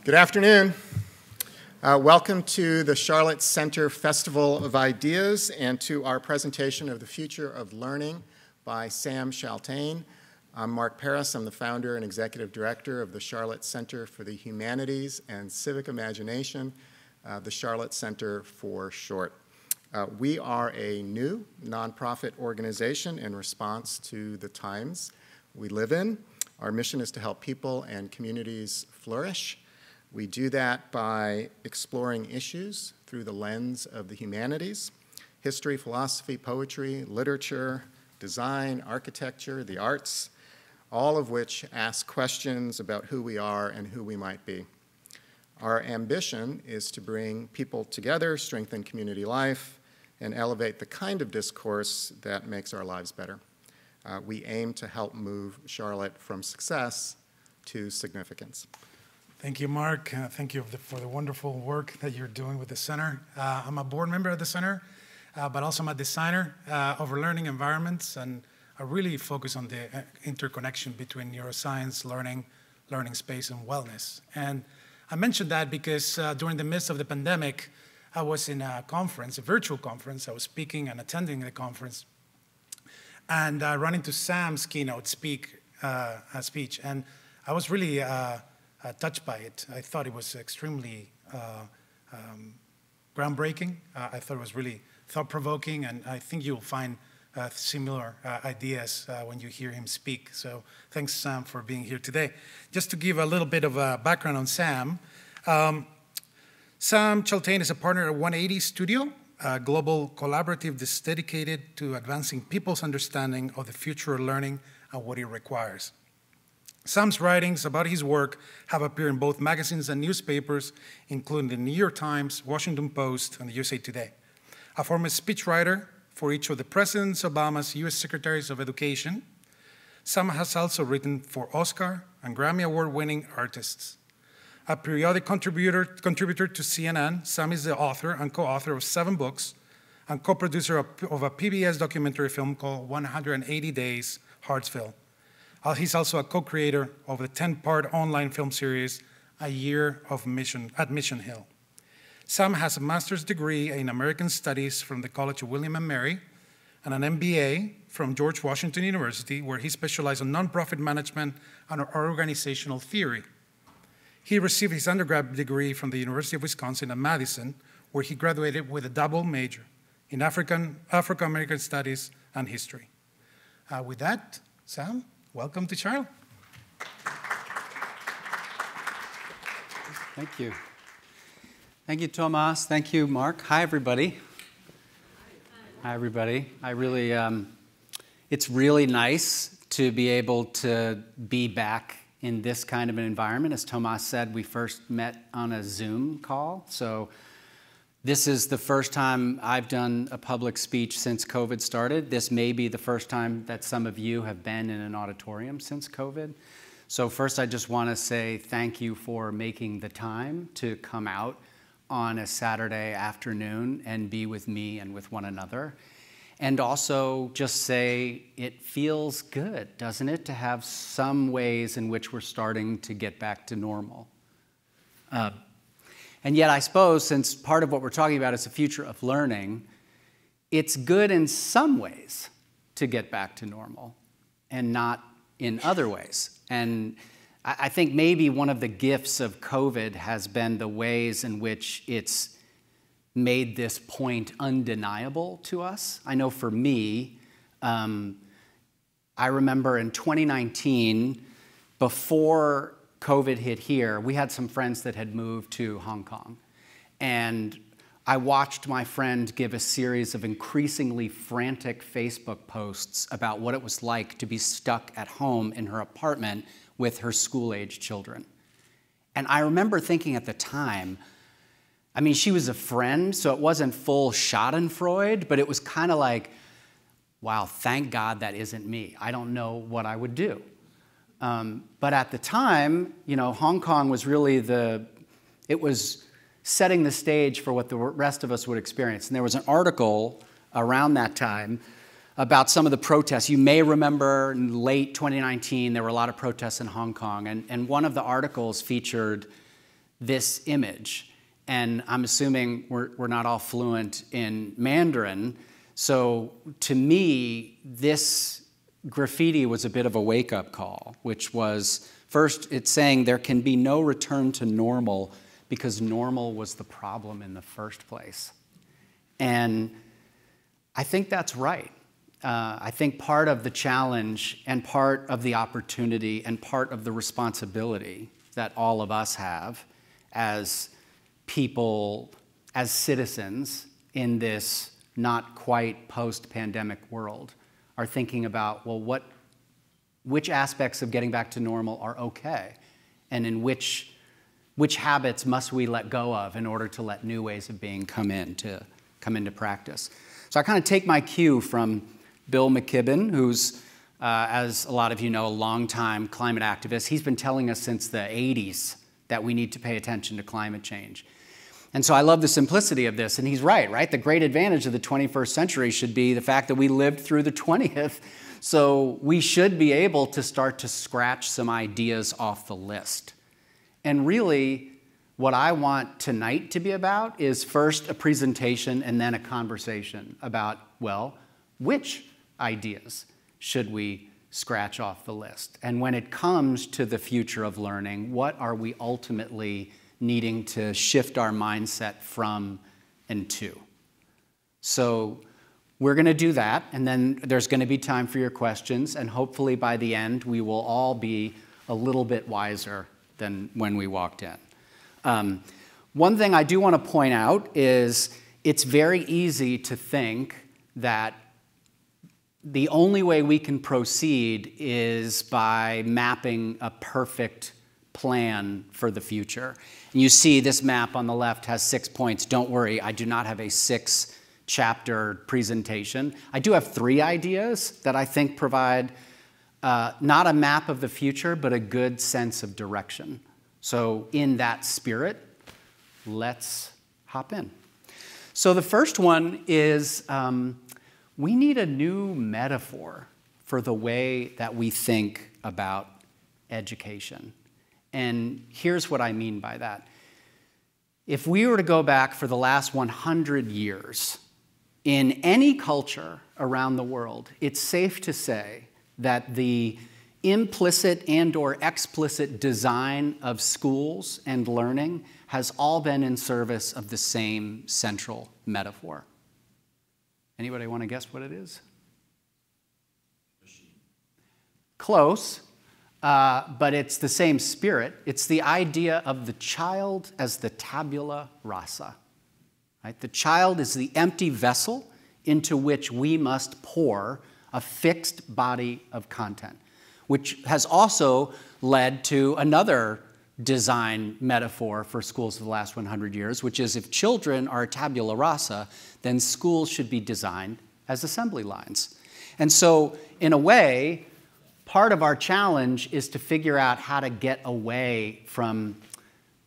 Good afternoon. Welcome to the Charlotte Center Festival of Ideas and to our presentation of the Future of Learning by Sam Chaltain. I'm Mark Paris. I'm the founder and executive director of the Charlotte Center for the Humanities and Civic Imagination, the Charlotte Center for short. We are a new nonprofit organization in response to the times we live in. Our mission is to help people and communities flourish. We do that by exploring issues through the lens of the humanities, history, philosophy, poetry, literature, design, architecture, the arts, all of which ask questions about who we are and who we might be. Our ambition is to bring people together, strengthen community life, and elevate the kind of discourse that makes our lives better. We aim to help move Charlotte from success to significance. Thank you, Mark. Thank you for the wonderful work that you're doing with the center. I'm a board member of the center, but also I'm a designer of learning environments, and I really focus on the interconnection between neuroscience, learning space, and wellness. And I mentioned that because during the midst of the pandemic, I was in a conference, a virtual conference. I was speaking and attending the conference, and run into Sam's keynote speech, and I was really touched by it. I thought it was extremely groundbreaking. I thought it was really thought-provoking, and I think you'll find similar ideas when you hear him speak. So thanks, Sam, for being here today. Just to give a little bit of a background on Sam, Sam Chaltain is a partner at 180 Studio, a global collaborative that's dedicated to advancing people's understanding of the future of learning and what it requires. Sam's writings about his work have appeared in both magazines and newspapers, including the New York Times, Washington Post, and the USA Today. A former speechwriter for each of the President Obama's U.S. Secretaries of Education, Sam has also written for Oscar and Grammy Award-winning artists. A periodic contributor to CNN, Sam is the author and co-author of 7 books and co-producer of a PBS documentary film called 180 Days, Hartsville. He's also a co-creator of the 10-part online film series, A Year of Mission at Mission Hill. Sam has a master's degree in American Studies from the College of William & Mary and an MBA from George Washington University, where he specialized in nonprofit management and organizational theory. He received his undergrad degree from the University of Wisconsin at Madison, where he graduated with a double major in Afro-American Studies and History. With that, Sam, welcome to Charlotte. Thank you. Thank you, Tomas. Thank you, Mark. Hi, everybody. Hi, everybody. It's really nice to be able to be back in this kind of an environment. As Tomas said, we first met on a Zoom call. So this is the first time I've done a public speech since COVID started. This may be the first time that some of you have been in an auditorium since COVID. So first, I just want to say thank you for making the time to come out on a Saturday afternoon and be with me and with one another. And also just say it feels good, doesn't it, to have some ways in which we're starting to get back to normal. And yet, I suppose, since part of what we're talking about is the future of learning, it's good in some ways to get back to normal and not in other ways. And I think maybe one of the gifts of COVID has been the ways in which it's made this point undeniable to us. I know for me, I remember in 2019, before COVID hit here, we had some friends that had moved to Hong Kong. And I watched my friend give a series of increasingly frantic Facebook posts about what it was like to be stuck at home in her apartment with her school-age children. And I remember thinking at the time, I mean, she was a friend, so it wasn't full schadenfreude, but it was kind of like, wow, thank God that isn't me. I don't know what I would do. But at the time, you know, Hong Kong was really it was setting the stage for what the rest of us would experience. And there was an article around that time about some of the protests. You may remember in late 2019, there were a lot of protests in Hong Kong. And one of the articles featured this image. And I'm assuming we're not all fluent in Mandarin. So to me, this graffiti was a bit of a wake-up call, which was, first, it's saying there can be no return to normal because normal was the problem in the first place. And I think that's right. I think part of the challenge and part of the opportunity and part of the responsibility that all of us have as people, as citizens in this not quite post-pandemic world are thinking about, well, which aspects of getting back to normal are okay, and in which habits must we let go of in order to let new ways of being come into practice. So I kind of take my cue from Bill McKibben, who's, as a lot of you know, a longtime climate activist. He's been telling us since the 80s that we need to pay attention to climate change. And so I love the simplicity of this, and he's right? The great advantage of the 21st century should be the fact that we lived through the 20th, so we should be able to start to scratch some ideas off the list. And really, what I want tonight to be about is first a presentation and then a conversation about, well, which ideas should we scratch off the list? And when it comes to the future of learning, what are we ultimately needing to shift our mindset from and to? So we're going to do that, and then there's going to be time for your questions, and hopefully by the end we will all be a little bit wiser than when we walked in. One thing I do want to point out is it's very easy to think that the only way we can proceed is by mapping a perfect plan for the future. And you see this map on the left has 6 points. Don't worry, I do not have a 6-chapter presentation. I do have 3 ideas that I think provide not a map of the future, but a good sense of direction. So in that spirit, let's hop in. So the first one is we need a new metaphor for the way that we think about education. And here's what I mean by that. If we were to go back for the last 100 years, in any culture around the world, it's safe to say that the implicit and/or explicit design of schools and learning has all been in service of the same central metaphor. Anybody want to guess what it is? Close, but it's the same spirit. It's the idea of the child as the tabula rasa. Right? The child is the empty vessel into which we must pour a fixed body of content, which has also led to another design metaphor for schools of the last 100 years, which is if children are tabula rasa, then schools should be designed as assembly lines. And so, in a way, part of our challenge is to figure out how to get away from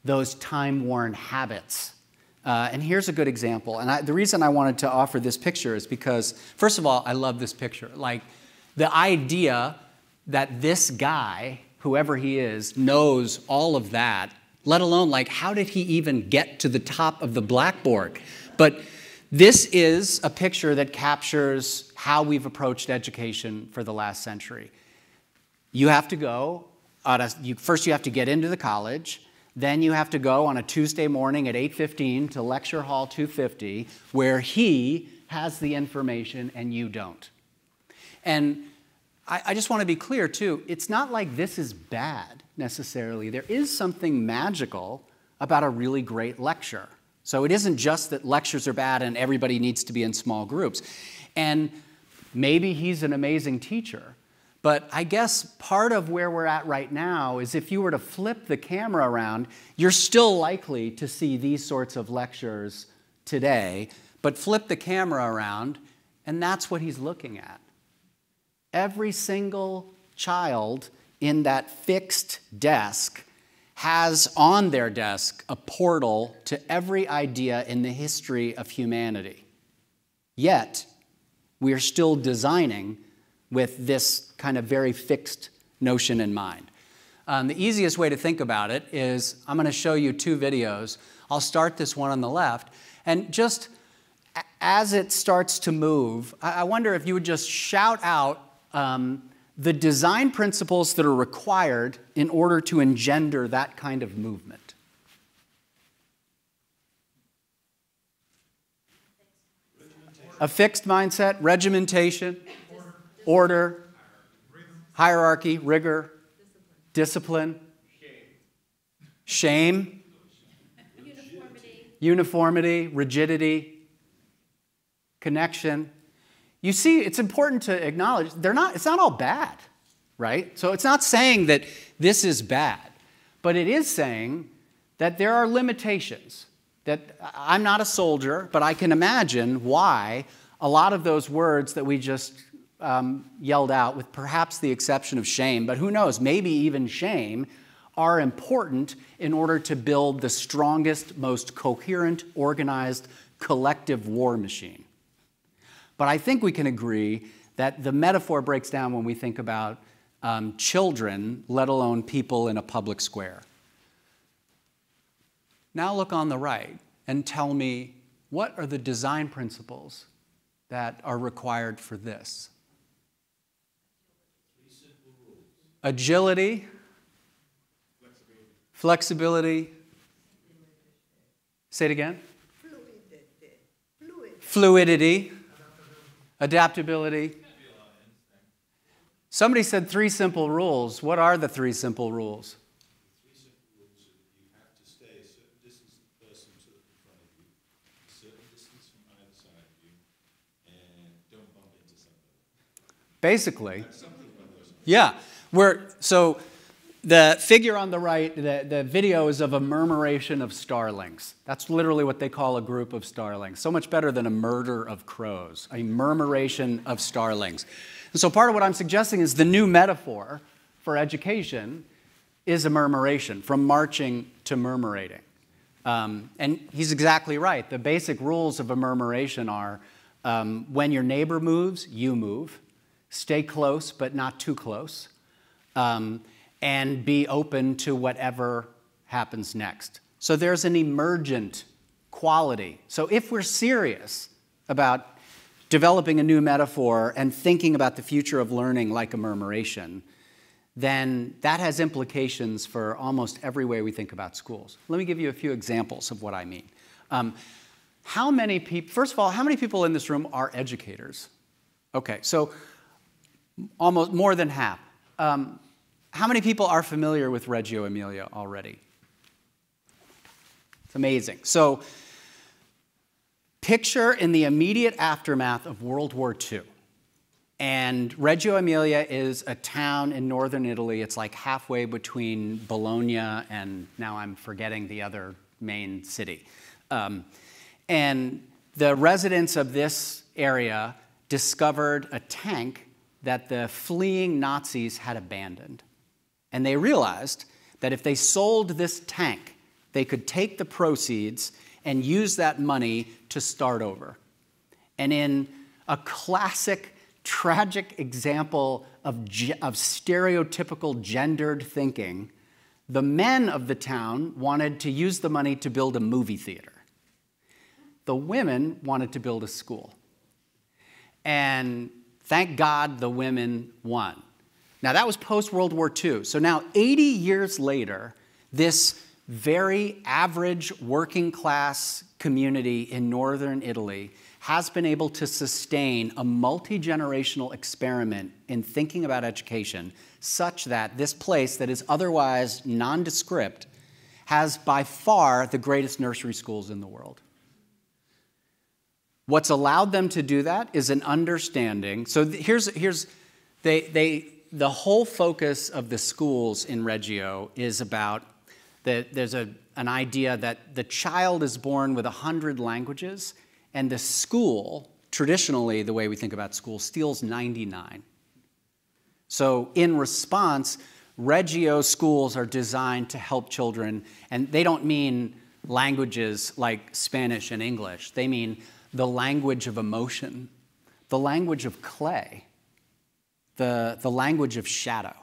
those time-worn habits. And here's a good example. And the reason I wanted to offer this picture is because, first of all, I love this picture. Like, the idea that this guy, whoever he is, knows all of that, let alone, like, how did he even get to the top of the blackboard? But this is a picture that captures how we've approached education for the last century. You have to go, first you have to get into the college, then you have to go on a Tuesday morning at 8:15 to lecture hall 250, where he has the information and you don't. And I just want to be clear, too, it's not like this is bad, necessarily. There is something magical about a really great lecture. So it isn't just that lectures are bad and everybody needs to be in small groups. And maybe he's an amazing teacher, but I guess part of where we're at right now is if you were to flip the camera around, you're still likely to see these sorts of lectures today, but flip the camera around, and that's what he's looking at. Every single child in that fixed desk has on their desk a portal to every idea in the history of humanity. Yet, we are still designing with this kind of very fixed notion in mind. The easiest way to think about it is I'm going to show you two videos. I'll start this one on the left, and just as it starts to move, I wonder if you would just shout out the design principles that are required in order to engender that kind of movement. A fixed mindset, regimentation, order, hierarchy, rigor, discipline, shame, uniformity, rigidity, connection. You see, it's important to acknowledge it's not all bad, right? So it's not saying that this is bad, but it is saying that there are limitations. That I'm not a soldier, but I can imagine why a lot of those words that we just yelled out, with perhaps the exception of shame, but who knows, maybe even shame, are important in order to build the strongest, most coherent, organized, collective war machine. But I think we can agree that the metaphor breaks down when we think about children, let alone people in a public square. Now look on the right and tell me, what are the design principles that are required for this? Agility, flexibility. Say it again. Fluidity. Adaptability. Somebody said 3 simple rules. What are the 3 simple rules? The 3 simple rules are that you have to stay a certain distance from the person in front of you, a certain distance from either side of you, and don't bump into somebody. Basically. Yeah. So the figure on the right, the video is of a murmuration of starlings. That's literally what they call a group of starlings. So much better than a murder of crows, a murmuration of starlings. And so part of what I'm suggesting is the new metaphor for education is a murmuration, from marching to murmurating. And he's exactly right. The basic rules of a murmuration are when your neighbor moves, you move. Stay close, but not too close. And be open to whatever happens next. So there's an emergent quality. So if we're serious about developing a new metaphor and thinking about the future of learning like a murmuration, then that has implications for almost every way we think about schools. Let me give you a few examples of what I mean. First of all, how many people in this room are educators? Okay, so almost more than half. How many people are familiar with Reggio Emilia already? It's amazing. So picture in the immediate aftermath of World War II. And Reggio Emilia is a town in northern Italy. It's like halfway between Bologna and now I'm forgetting the other main city. And the residents of this area discovered a tank that the fleeing Nazis had abandoned. And they realized that if they sold this tank, they could take the proceeds and use that money to start over. And in a classic, tragic example of stereotypical gendered thinking, the men of the town wanted to use the money to build a movie theater. The women wanted to build a school. And thank God the women won. Now, that was post-World War II. So now, 80 years later, this very average working-class community in northern Italy has been able to sustain a multi-generational experiment in thinking about education such that this place that is otherwise nondescript has by far the greatest nursery schools in the world. What's allowed them to do that is an understanding. So the whole focus of the schools in Reggio is about there's an idea that the child is born with 100 languages, and the school, traditionally the way we think about school, steals 99. So in response, Reggio schools are designed to help children, and they don't mean languages like Spanish and English. They mean the language of emotion, the language of clay, the language of shadow.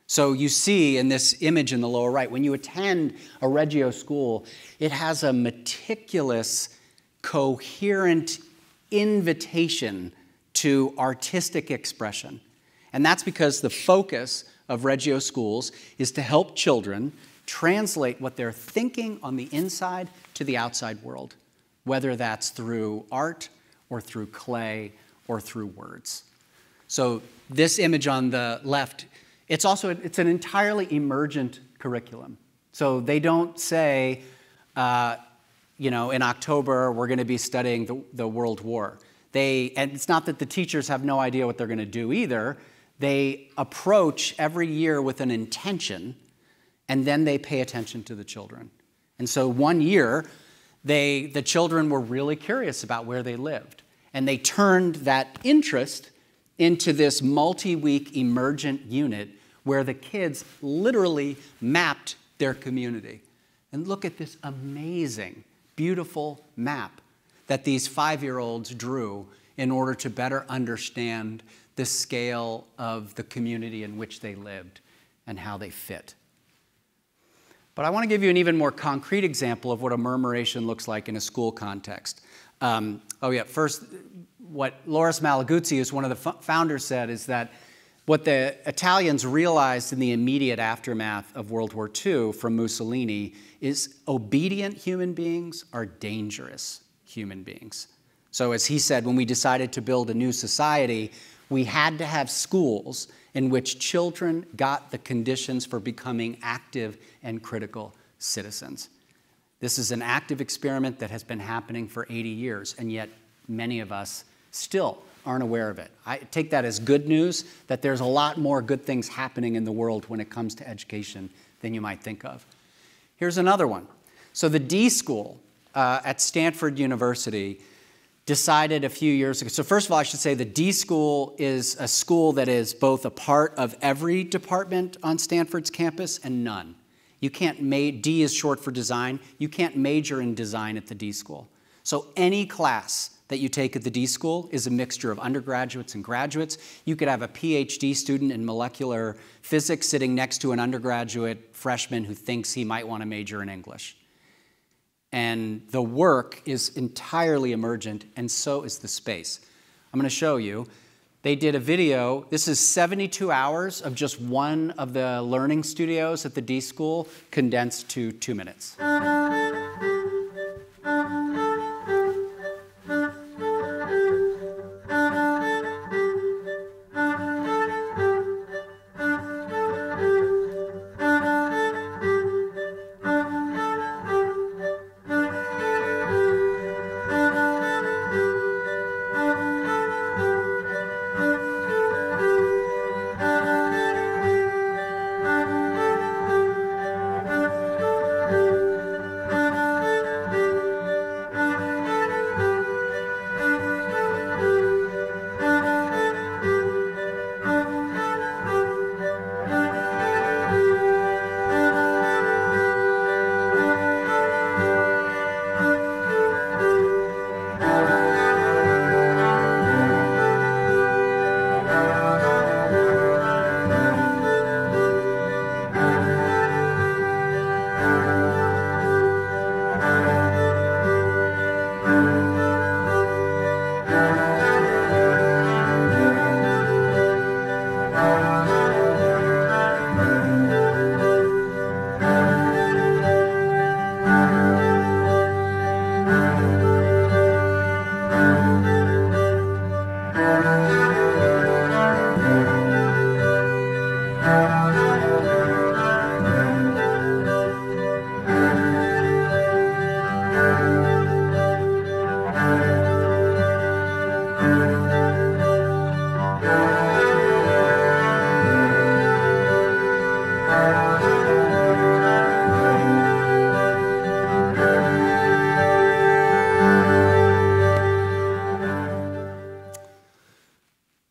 So you see in this image in the lower right, when you attend a Reggio school, it has a meticulous, coherent invitation to artistic expression. And that's because the focus of Reggio schools is to help children translate what they're thinking on the inside to the outside world, whether that's through art or through clay or through words. So this image on the left, it's an entirely emergent curriculum. So they don't say, in October we're going to be studying the World War. And it's not that the teachers have no idea what they're going to do either. They approach every year with an intention, and then they pay attention to the children. And so one year, the children were really curious about where they lived. And they turned that interest into this multi-week emergent unit where the kids literally mapped their community. And look at this amazing, beautiful map that these 5-year-olds drew in order to better understand the scale of the community in which they lived and how they fit. But I want to give you an even more concrete example of what a murmuration looks like in a school context. First, what Loris Malaguzzi, who's one of the founders, said is that what the Italians realized in the immediate aftermath of World War II from Mussolini is obedient human beings are dangerous human beings. So as he said, when we decided to build a new society, we had to have schools in which children got the conditions for becoming active and critical citizens. This is an active experiment that has been happening for 80 years, and yet many of us still aren't aware of it. I take that as good news, that there's a lot more good things happening in the world when it comes to education than you might think of. Here's another one. So the D School at Stanford University decided a few years ago. So first of all, I should say the D School is a school that is both a part of every department on Stanford's campus and none. You can't D is short for design. You can't major in design at the D School. So any class that you take at the D School is a mixture of undergraduates and graduates. You could have a PhD student in molecular physics sitting next to an undergraduate freshman who thinks he might want to major in English. And the work is entirely emergent, and so is the space. I'm going to show you. They did a video. This is 72 hours of just one of the learning studios at the D School, condensed to 2 minutes.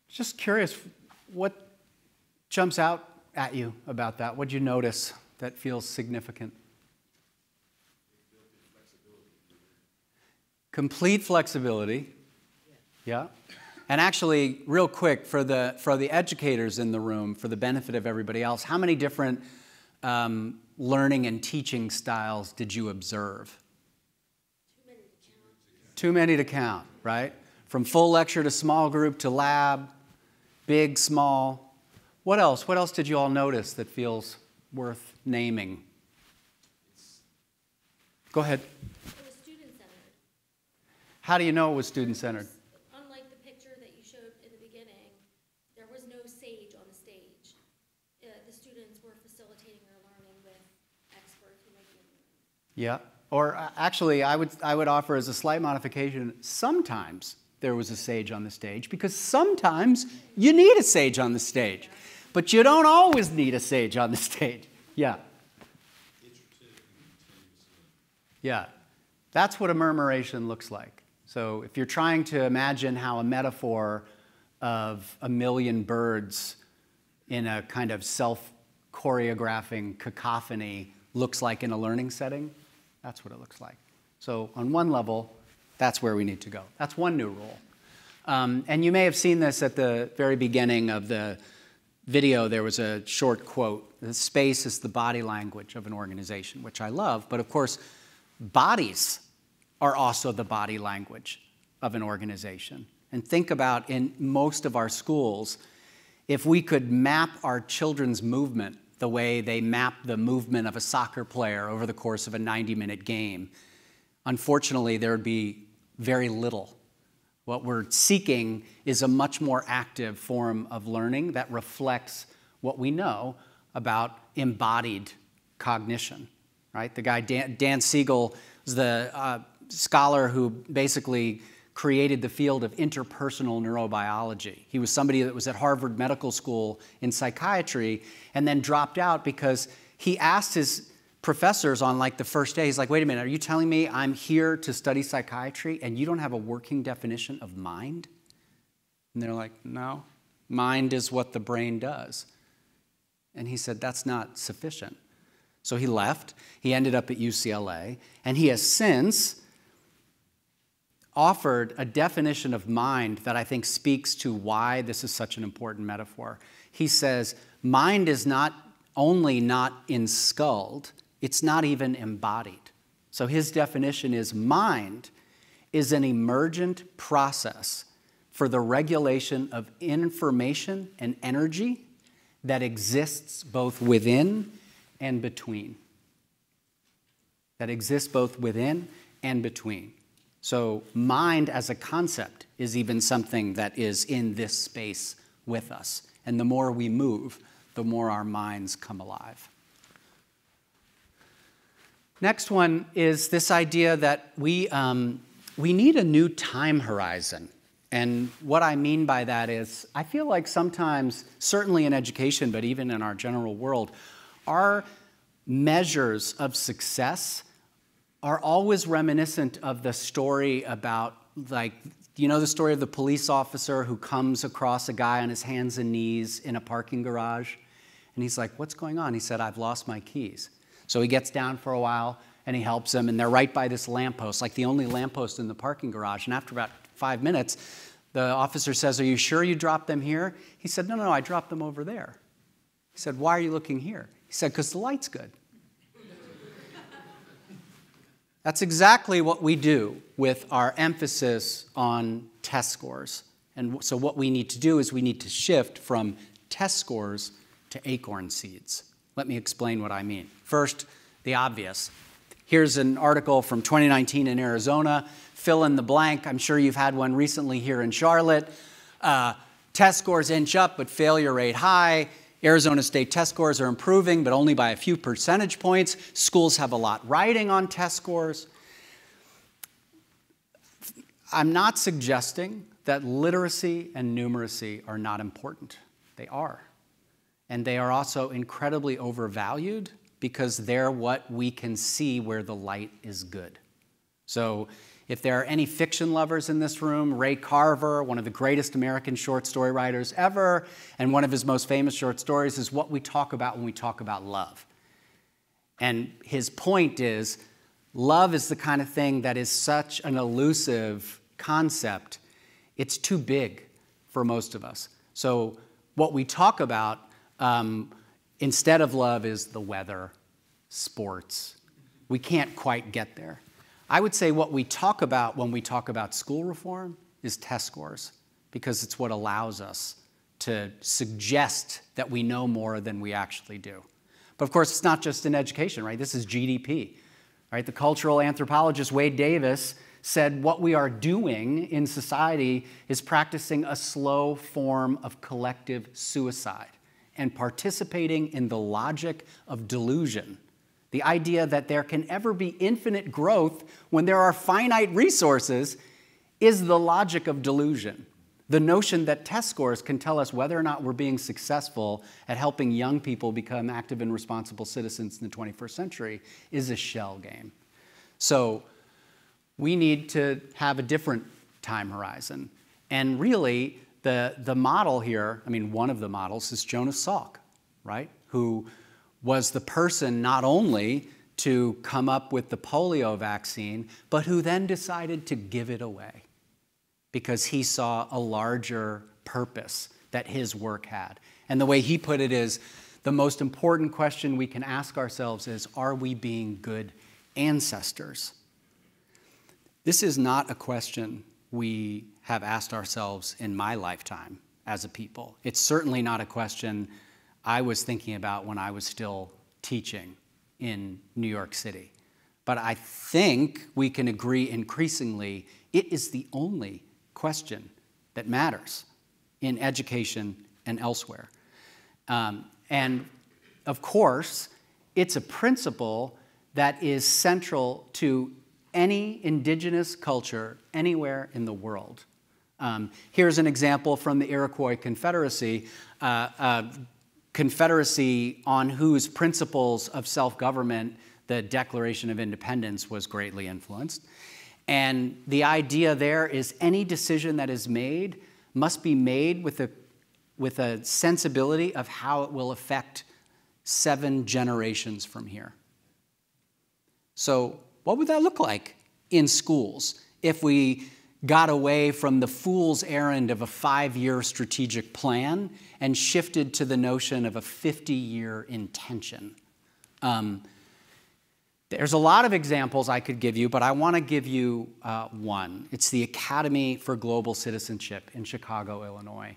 Just curious, what jumps out at you about that? What did you notice that feels significant? Complete flexibility. Yeah. And actually, real quick, for the educators in the room, for the benefit of everybody else, how many different learning and teaching styles did you observe? Too many to count, right? From full lecture to small group to lab, big, small. What else? What else did you all notice that feels worth naming? Go ahead. It was student-centered. How do you know it was student-centered? Unlike the picture that you showed in the beginning, there was no sage on the stage. The students were facilitating their learning with experts who might be in the room. Yeah. Or actually, I would offer as a slight modification, sometimes there was a sage on the stage, because sometimes you need a sage on the stage. But you don't always need a sage on the stage. Yeah. Yeah. That's what a murmuration looks like. So if you're trying to imagine how a metaphor of a million birds in a kind of self-choreographing cacophony looks like in a learning setting, that's what it looks like. So on one level, that's where we need to go. That's one new rule. And you may have seen this at the very beginning of the video. There was a short quote. The space is the body language of an organization, which I love. But of course, bodies are also the body language of an organization. And think about, in most of our schools, if we could map our children's movement the way they map the movement of a soccer player over the course of a 90-minute game, unfortunately, there would be very little. What we're seeking is a much more active form of learning that reflects what we know about embodied cognition, right? The guy, Dan Siegel, was the scholar who basically created the field of interpersonal neurobiology. He was somebody that was at Harvard Medical School in psychiatry and then dropped out because he asked his professors on like the first day, he's like, wait a minute, are you telling me I'm here to study psychiatry and you don't have a working definition of mind? And they're like, no, mind is what the brain does. And he said, that's not sufficient. So he left, he ended up at UCLA, and he has since offered a definition of mind that I think speaks to why this is such an important metaphor. He says, mind is not only not enskulled, it's not even embodied. So his definition is mind is an emergent process for the regulation of information and energy that exists both within and between. That exists both within and between. So mind as a concept is even something that is in this space with us. And the more we move, the more our minds come alive. Next one is this idea that we need a new time horizon. And what I mean by that is, I feel like sometimes, certainly in education, but even in our general world, our measures of success are always reminiscent of the story about, like, you know the story of the police officer who comes across a guy on his hands and knees in a parking garage? And he's like, what's going on? He said, I've lost my keys. So he gets down for a while, and he helps him, and they're right by this lamppost, like the only lamppost in the parking garage. And after about 5 minutes, the officer says, are you sure you dropped them here? He said, no, I dropped them over there. He said, why are you looking here? He said, because the light's good. That's exactly what we do with our emphasis on test scores. And so what we need to do is we need to shift from test scores to acorn seeds. Let me explain what I mean. First, the obvious. Here's an article from 2019 in Arizona. Fill in the blank. I'm sure you've had one recently here in Charlotte. Test scores inch up, but failure rate high. Arizona State test scores are improving, but only by a few percentage points. Schools have a lot riding on test scores. I'm not suggesting that literacy and numeracy are not important. They are. And they are also incredibly overvalued because they're what we can see where the light is good. So if there are any fiction lovers in this room, Ray Carver, one of the greatest American short story writers ever, and one of his most famous short stories is what we talk about when we talk about love. And his point is, love is the kind of thing that is such an elusive concept. It's too big for most of us. So what we talk about instead of love is the weather, sports. We can't quite get there. I would say what we talk about when we talk about school reform is test scores, because it's what allows us to suggest that we know more than we actually do. But of course, it's not just in education, right? This is GDP, right? The cultural anthropologist Wade Davis said what we are doing in society is practicing a slow form of collective suicide and participating in the logic of delusion. The idea that there can ever be infinite growth when there are finite resources is the logic of delusion. The notion that test scores can tell us whether or not we're being successful at helping young people become active and responsible citizens in the 21st century is a shell game. So we need to have a different time horizon. And really, the model here, I mean, one of the models is Jonas Salk, right? Who was the person not only to come up with the polio vaccine, but who then decided to give it away because he saw a larger purpose that his work had. And the way he put it is, the most important question we can ask ourselves is, are we being good ancestors? This is not a question we have asked ourselves in my lifetime as a people. It's certainly not a question I was thinking about when I was still teaching in New York City. But I think we can agree increasingly it is the only question that matters in education and elsewhere. And of course, it's a principle that is central to any indigenous culture anywhere in the world. Here's an example from the Iroquois Confederacy, confederacy on whose principles of self-government the Declaration of Independence was greatly influenced. And the idea there is any decision that is made must be made with a sensibility of how it will affect 7 generations from here. So what would that look like in schools if we got away from the fool's errand of a 5-year strategic plan and shifted to the notion of a 50-year intention? There's a lot of examples I could give you, but I want to give you one. It's the Academy for Global Citizenship in Chicago, Illinois.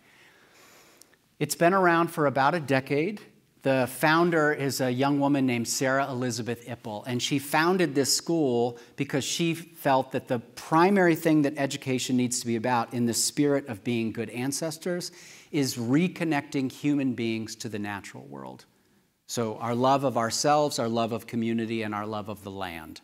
It's been around for about a decade. The founder is a young woman named Sarah Elizabeth Ipple, and she founded this school because she felt that the primary thing that education needs to be about in the spirit of being good ancestors is reconnecting human beings to the natural world. So our love of ourselves, our love of community, and our love of the land.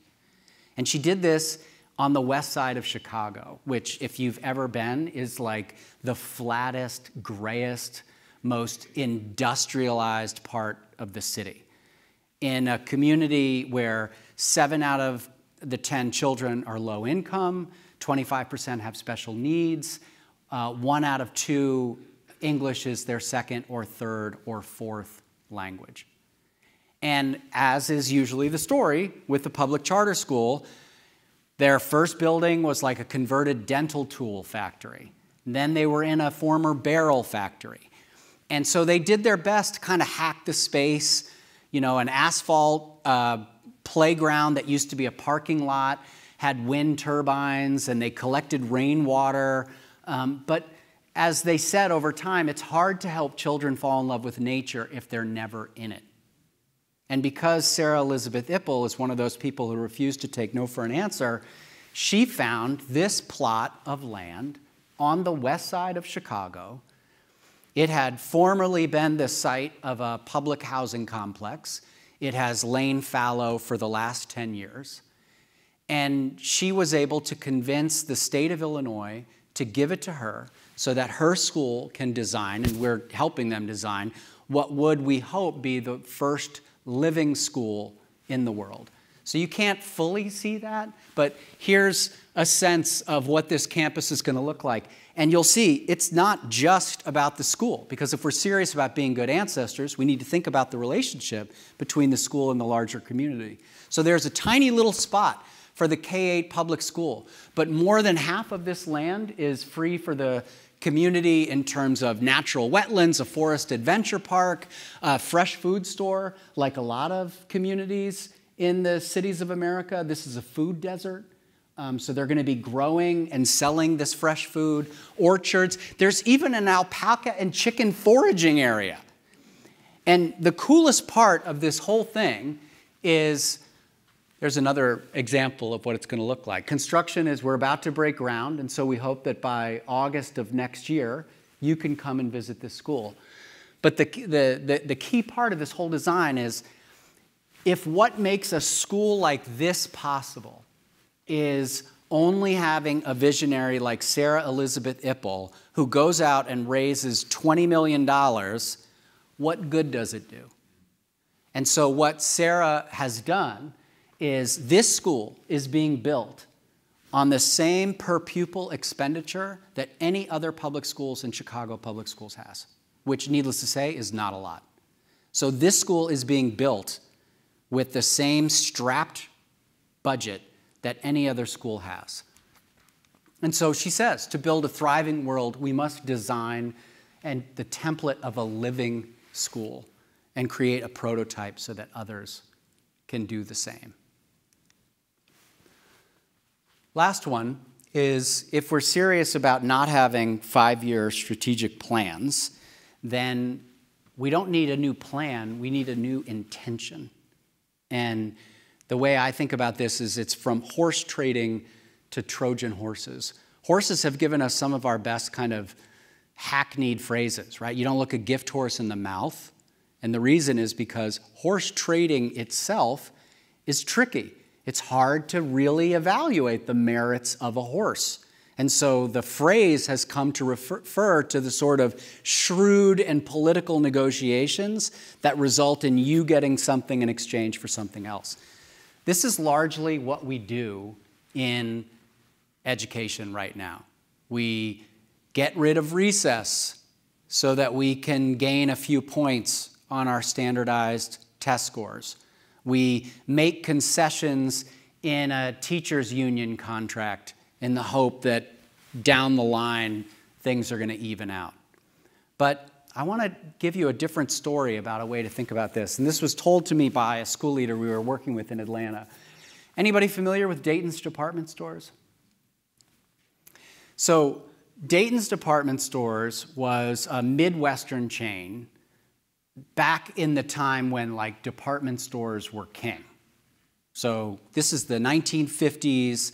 And she did this on the west side of Chicago, which, if you've ever been, is like the flattest, grayest, most industrialized part of the city. In a community where 7 out of the 10 children are low income, 25% have special needs, 1 out of 2 English is their second or third or fourth language. And as is usually the story with the public charter school, their first building was like a converted dental tool factory. And then they were in a former barrel factory. And so they did their best to kind of hack the space, you know, an asphalt playground that used to be a parking lot had wind turbines, and they collected rainwater. But as they said over time, it's hard to help children fall in love with nature if they're never in it. And because Sarah Elizabeth Ipple is one of those people who refused to take no for an answer, she found this plot of land on the west side of Chicago. It had formerly been the site of a public housing complex. It has lain fallow for the last 10 years. And she was able to convince the state of Illinois to give it to her so that her school can design, and we're helping them design, what would, we hope, be the first living school in the world. So you can't fully see that, but here's a sense of what this campus is going to look like. And you'll see it's not just about the school, because if we're serious about being good ancestors, we need to think about the relationship between the school and the larger community. So there's a tiny little spot for the K-8 public school, but more than half of this land is free for the community in terms of natural wetlands, a forest adventure park, a fresh food store, like a lot of communities in the cities of America. This is a food desert. So they're going to be growing and selling this fresh food, orchards. There's even an alpaca and chicken foraging area. And the coolest part of this whole thing is, there's another example of what it's going to look like. Construction is, we're about to break ground, and so we hope that by August of next year, you can come and visit this school. But the key part of this whole design is, if what makes a school like this possible is only having a visionary like Sarah Elizabeth Ipple, who goes out and raises $20 million, what good does it do? And so what Sarah has done is, this school is being built on the same per pupil expenditure that any other public schools in Chicago Public Schools has, which, needless to say, is not a lot. So this school is being built with the same strapped budget that any other school has. And so she says, to build a thriving world, we must design the template of a living school and create a prototype so that others can do the same. Last one is, if we're serious about not having 5-year strategic plans, then we don't need a new plan, we need a new intention. And the way I think about this is, it's from horse trading to Trojan horses. Horses have given us some of our best kind of hackneyed phrases, right? You don't look a gift horse in the mouth. And the reason is because horse trading itself is tricky. It's hard to really evaluate the merits of a horse. And so the phrase has come to refer to the sort of shrewd and political negotiations that result in you getting something in exchange for something else. This is largely what we do in education right now. We get rid of recess so that we can gain a few points on our standardized test scores. We make concessions in a teachers' union contract in the hope that down the line things are going to even out. But I want to give you a different story about a way to think about this. And this was told to me by a school leader we were working with in Atlanta. Anybody familiar with Dayton's department stores? So Dayton's department stores was a Midwestern chain back in the time when, like, department stores were king. So this is the 1950s,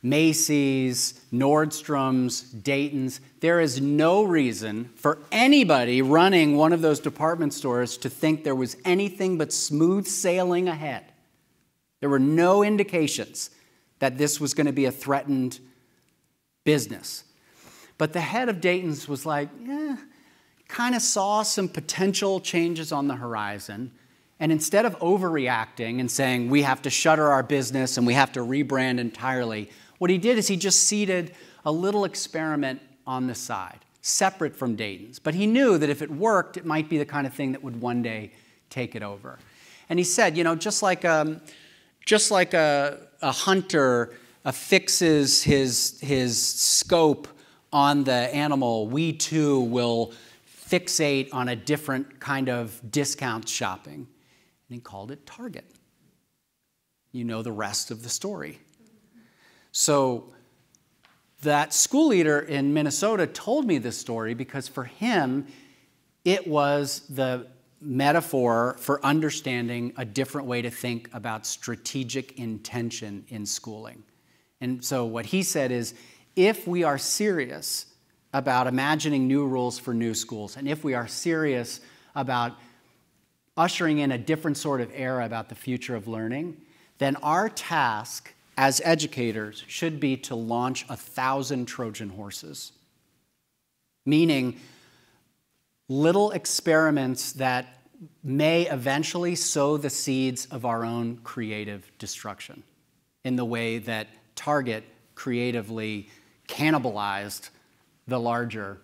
Macy's, Nordstrom's, Dayton's. There is no reason for anybody running one of those department stores to think there was anything but smooth sailing ahead. There were no indications that this was going to be a threatened business. But the head of Dayton's was like, kind of saw some potential changes on the horizon. And instead of overreacting and saying, we have to shutter our business and we have to rebrand entirely, what he did is he just seeded a little experiment on the side, separate from Dayton's. But he knew that if it worked, it might be the kind of thing that would one day take it over. And he said, just like a hunter affixes his scope on the animal, we too will fixate on a different kind of discount shopping. And he called it Target. You know the rest of the story. So that school leader in Minnesota told me this story because for him, it was the metaphor for understanding a different way to think about strategic intention in schooling. And so what he said is, if we are serious about imagining new rules for new schools, and if we are serious about ushering in a different sort of era about the future of learning, then our task as educators should be to launch 1,000 Trojan horses, meaning little experiments that may eventually sow the seeds of our own creative destruction in the way that Target creatively cannibalized the larger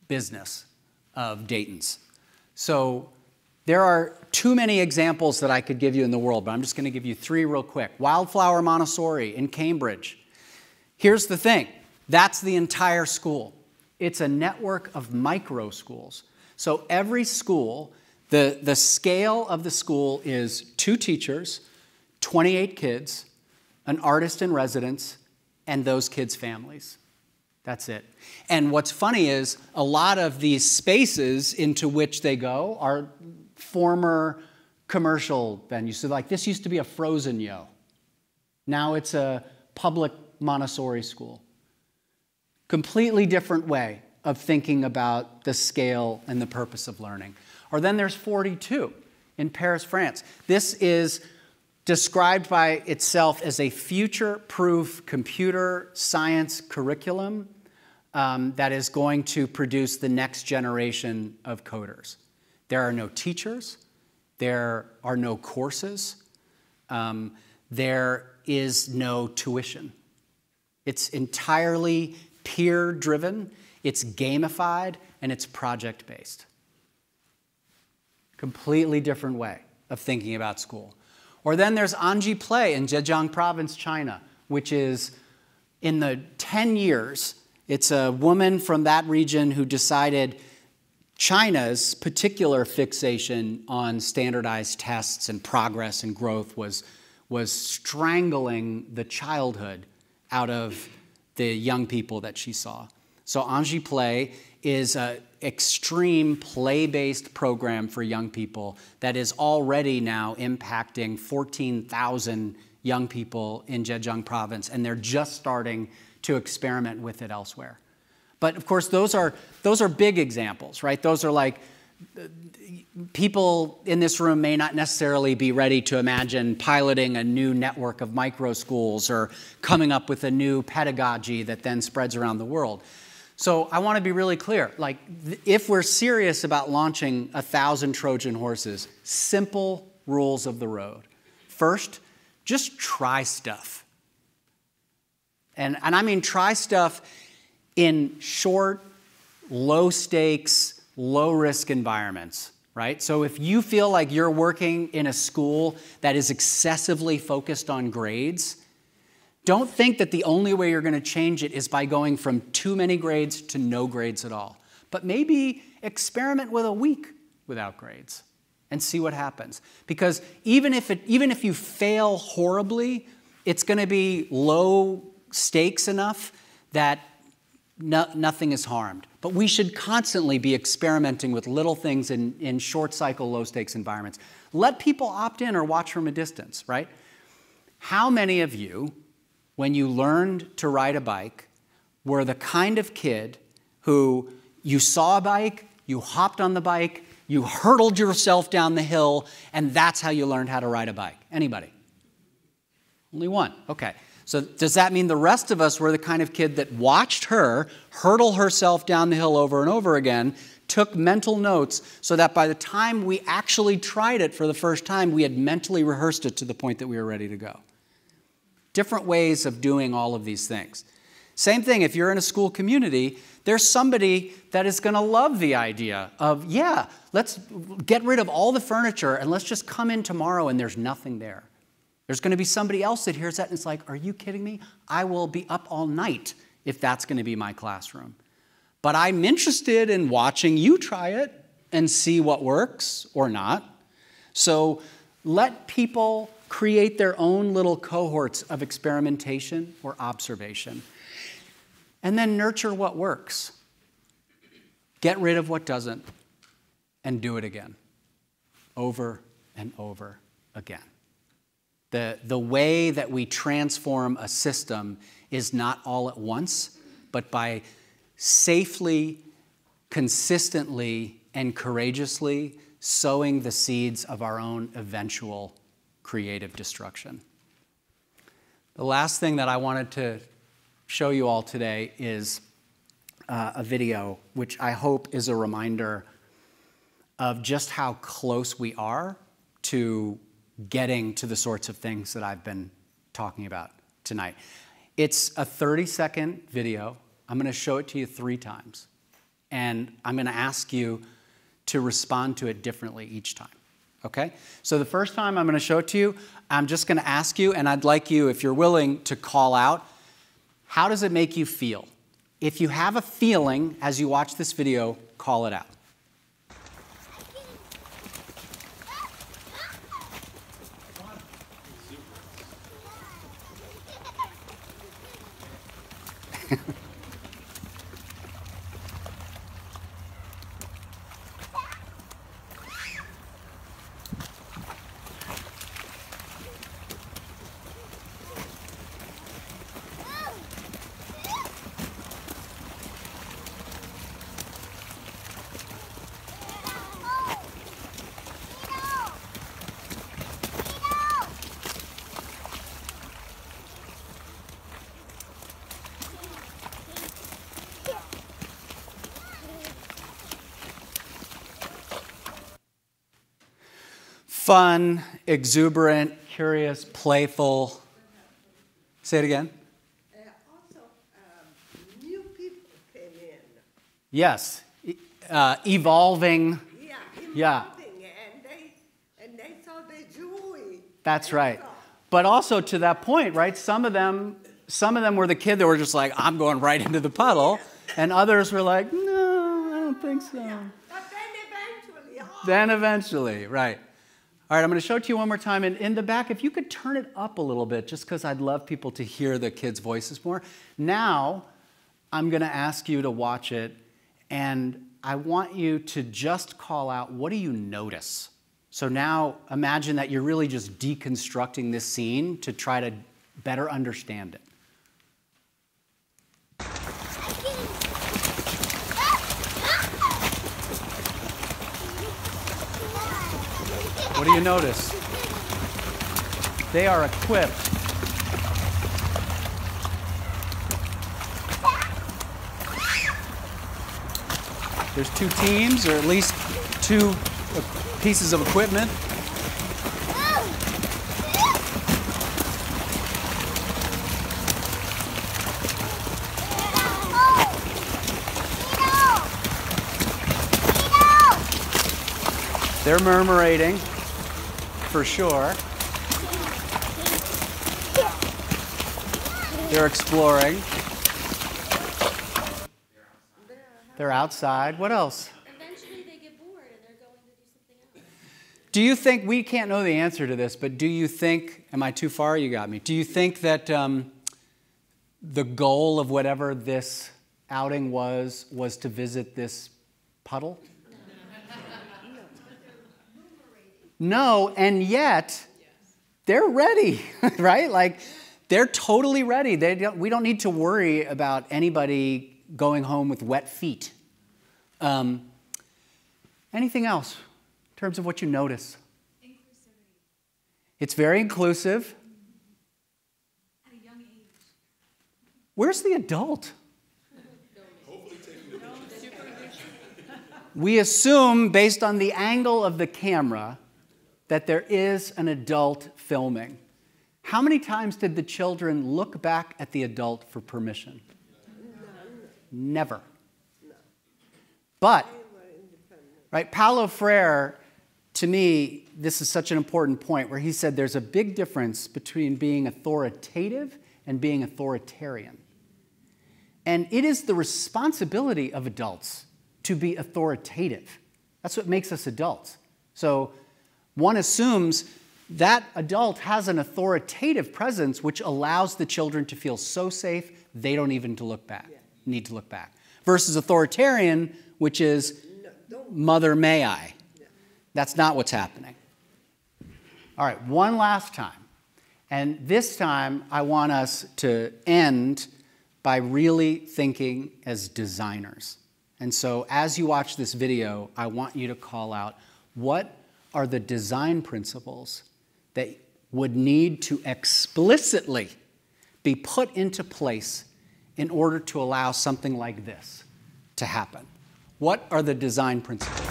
business of Dayton's. So there are too many examples that I could give you in the world, but I'm just going to give you 3 real quick. Wildflower Montessori in Cambridge. Here's the thing. That's the entire school. It's a network of micro schools. So every school, the scale of the school is 2 teachers, 28 kids, an artist in residence, and those kids' families. That's it. And what's funny is a lot of these spaces into which they go are former commercial venues. So like this used to be a Frozen Yo. Now it's a public Montessori school. Completely different way of thinking about the scale and the purpose of learning. Or then there's 42 in Paris, France. This is described by itself as a future-proof computer science curriculum that is going to produce the next generation of coders. There are no teachers. There are no courses. There is no tuition. It's entirely peer-driven, it's gamified, and it's project-based. Completely different way of thinking about school. Or then there's Anji Play in Zhejiang Province, China, which is in the 10 years, it's a woman from that region who decided China's particular fixation on standardized tests and progress and growth was strangling the childhood out of the young people that she saw. So Anji Play is an extreme play-based program for young people that is already now impacting 14,000 young people in Zhejiang Province, and they're just starting to experiment with it elsewhere. But of course, those are big examples, right? Those are like, people in this room may not necessarily be ready to imagine piloting a new network of micro schools or coming up with a new pedagogy that then spreads around the world. So I want to be really clear, like if we're serious about launching 1,000 Trojan horses, simple rules of the road. First, just try stuff. And I mean try stuff in short, low stakes, low risk environments, right? So if you feel like you're working in a school that is excessively focused on grades, don't think that the only way you're going to change it is by going from too many grades to no grades at all. But maybe experiment with a week without grades and see what happens. Because even if you fail horribly, it's going to be low stakes enough that nothing is harmed. But we should constantly be experimenting with little things in short cycle, low stakes environments. Let people opt in or watch from a distance, right? How many of you, when you learned to ride a bike, were the kind of kid who you saw a bike, you hopped on the bike, you hurtled yourself down the hill, and that's how you learned how to ride a bike? Anybody? Only one. Okay. So does that mean the rest of us were the kind of kid that watched her hurtle herself down the hill over and over again, took mental notes so that by the time we actually tried it for the first time, we had mentally rehearsed it to the point that we were ready to go? Different ways of doing all of these things. Same thing, if you're in a school community, there's somebody that is going to love the idea of, yeah, let's get rid of all the furniture and let's just come in tomorrow and there's nothing there. There's going to be somebody else that hears that and it's like, are you kidding me? I will be up all night if that's going to be my classroom. But I'm interested in watching you try it and see what works or not. So let people create their own little cohorts of experimentation or observation. And then nurture what works. Get rid of what doesn't and do it again. Over and over again. The way that we transform a system is not all at once, but by safely, consistently, and courageously sowing the seeds of our own eventual creative destruction. The last thing that I wanted to show you all today is a video which I hope is a reminder of just how close we are to getting to the sorts of things that I've been talking about tonight. It's a 30-second video. I'm going to show it to you 3 times. And I'm going to ask you to respond to it differently each time. Okay? So the first time I'm going to show it to you, I'm just going to ask you, and I'd like you, if you're willing, to call out, how does it make you feel? If you have a feeling as you watch this video, call it out. Fun, exuberant, curious, playful. Say it again. Also, new people came in. Yes. Evolving. Yeah, Yeah. and they saw the joy. That's right. But also to that point, right? Some of them were the kid that were just like, I'm going right into the puddle. And others were like, no, I don't think so. Yeah. But then Eventually, right. All right, I'm going to show it to you one more time. And in the back, if you could turn it up a little bit, just because I'd love people to hear the kids' voices more. Now, I'm going to ask you to watch it, and I want you to just call out, what do you notice? So now, imagine that you're really just deconstructing this scene to try to better understand it. What do you notice? They are equipped. There's two teams, or at least two pieces of equipment. They're murmurating, for sure. They're exploring. They're outside. What else? Eventually they get bored and they're going to do something else. Do you think, we can't know the answer to this, but do you think, am I too far? You got me. Do you think that the goal of whatever this outing was to visit this puddle? No, and yet they're ready, right? Like, they're totally ready. We don't need to worry about anybody going home with wet feet. Anything else in terms of what you notice? Inclusivity. It's very inclusive. At a young age. Where's the adult? We assume, based on the angle of the camera, that there is an adult filming. How many times did the children look back at the adult for permission? Never. But, right, Paulo Freire, to me, this is such an important point, where he said there's a big difference between being authoritative and being authoritarian. And it is the responsibility of adults to be authoritative. That's what makes us adults. So one assumes that adult has an authoritative presence which allows the children to feel so safe they don't even need to look back. Versus authoritarian, which is mother may I. That's not what's happening. All right, one last time. And this time I want us to end by really thinking as designers. And so as you watch this video, I want you to call out, what are the design principles that would need to explicitly be put into place in order to allow something like this to happen? What are the design principles?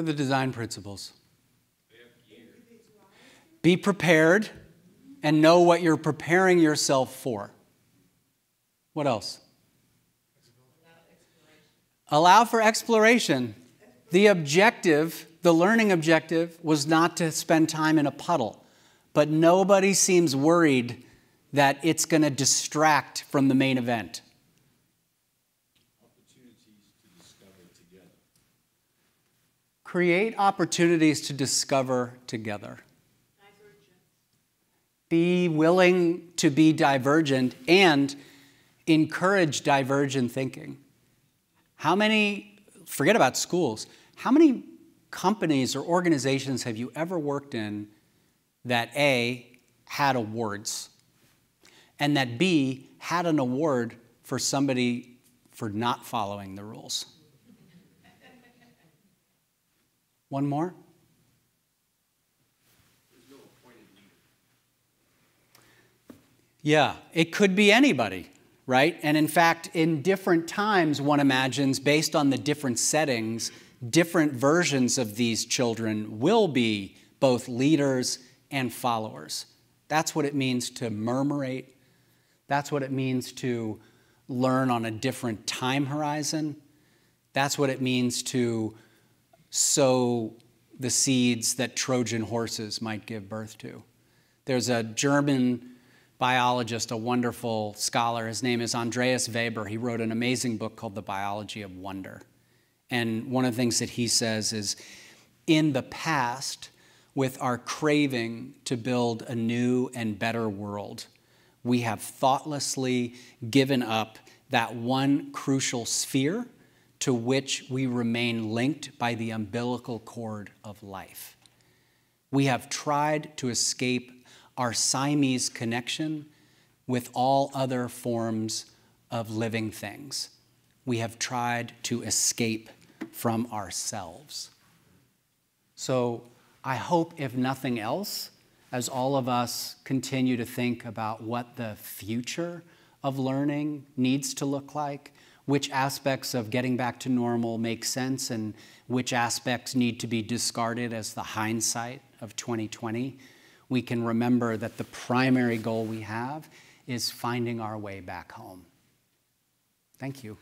are the design principles? Be prepared and know what you're preparing yourself for. What else? Allow for exploration. The objective, the learning objective, was not to spend time in a puddle. But nobody seems worried that it's going to distract from the main event. Opportunities to discover together. Create opportunities to discover together. Be willing to be divergent and encourage divergent thinking. How many, forget about schools, how many companies or organizations have you ever worked in that A, had awards, and that B, had an award for somebody for not following the rules? One more? Yeah, it could be anybody, right? And in fact, in different times, one imagines, based on the different settings, different versions of these children will be both leaders and followers. That's what it means to murmurate. That's what it means to learn on a different time horizon. That's what it means to sow the seeds that Trojan horses might give birth to. There's a German biologist, a wonderful scholar. His name is Andreas Weber. He wrote an amazing book called The Biology of Wonder. And one of the things that he says is, in the past, with our craving to build a new and better world, we have thoughtlessly given up that one crucial sphere to which we remain linked by the umbilical cord of life. We have tried to escape our Siamese connection with all other forms of living things. We have tried to escape from ourselves. So I hope, if nothing else, as all of us continue to think about what the future of learning needs to look like, which aspects of getting back to normal make sense and which aspects need to be discarded as the hindsight of 2020, we can remember that the primary goal we have is finding our way back home. Thank you.